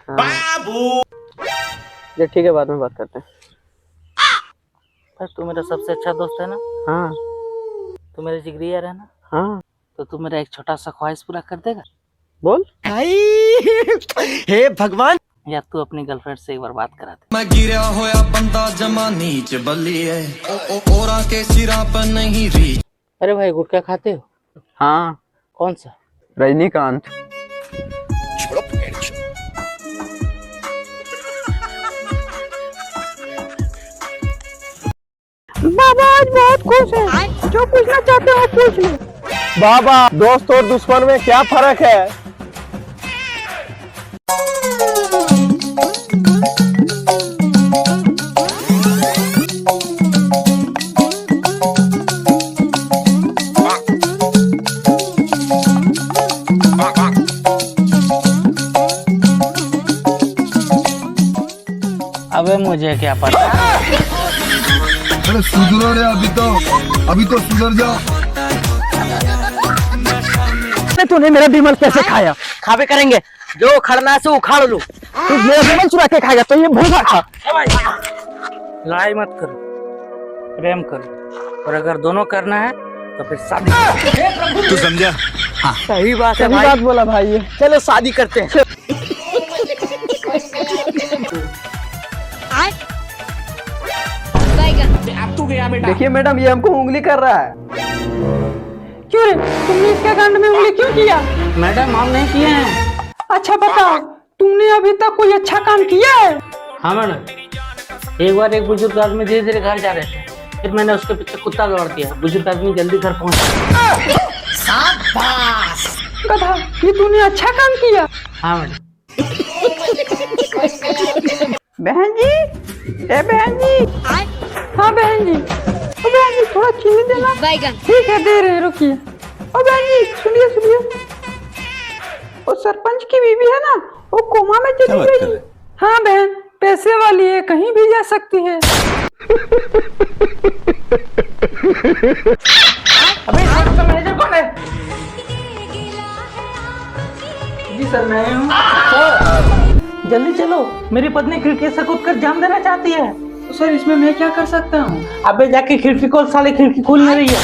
बाबू ये ठीक है, बाद में बात करते हैं। भाई तू मेरा सबसे अच्छा दोस्त है ना, हाँ तू मेरे जिगरी यार है ना, हाँ तो तू मेरा एक छोटा सा ख्वाहिश पूरा कर देगा बोल। हे भगवान, या तू अपनी गर्लफ्रेंड से एक बार बात करा दे। मैं गिरा होया बंदा जमा नीच बल्ली है ओरा के सिरा पर नहीं रीच। अरे भाई गुटखा खाते हो? हाँ कौन सा? रजनीकांत। बाबा आज बहुत खुश है, जो पूछना चाहते हो पूछ लो। बाबा दोस्त और दुश्मन में क्या फर्क है? अबे मुझे क्या पता। अरे सुधरो रे, अभी तो सुधर जाओ। तूने मेरा बिमल कैसे खाया? खाबे करेंगे, जो उखड़ना है से उखाड़ लो। तू मेरा बिमल चुरा के खाएगा तो ये भूखा था। लड़ाई मत करो, प्रेम करो, और अगर दोनों करना है तो फिर शादी। तू समझा? सही बात है सही भाई। बात बोला भाई ये। चलो शादी करते हैं। देखिए मैडम, ये हमको उंगली कर रहा है। क्यों रे, तुमने इसके कांड में उंगली क्यों किया? मैडम हम नहीं किए हैं। अच्छा बताओ, तुमने अभी तक कोई अच्छा काम किया है? हाँ मैडम, एक बार एक बुजुर्ग आदमी धीरे धीरे घर जा रहे थे, फिर मैंने उसके पीछे कुत्ता दौड़ दिया, बुजुर्ग आदमी जल्दी घर पहुंचा। गधा, ये तूने अच्छा काम किया। हाँ मैडम। बहन जी, ए बहन जी। हाँ बहन जी। ओ बहन जी, थोड़ा चीनी देना। ठीक है, दे रहे, रुकिए। ओ बहन जी सुनिए सुनिए, वो सरपंच की बीवी है ना, वो कोमा में चली गई। हाँ बहन, पैसे वाली है, कहीं भी जा सकती है। अबे इसका मैनेजर कौन है? जी सर मैं हूँ। जल्दी चलो, मेरी पत्नी खिड़की से कूदकर जान देना चाहती है। तो सर इसमें मैं क्या कर सकता हूँ? अबे जाके खिड़की खोल, साले खिड़की खुल नहीं रही है।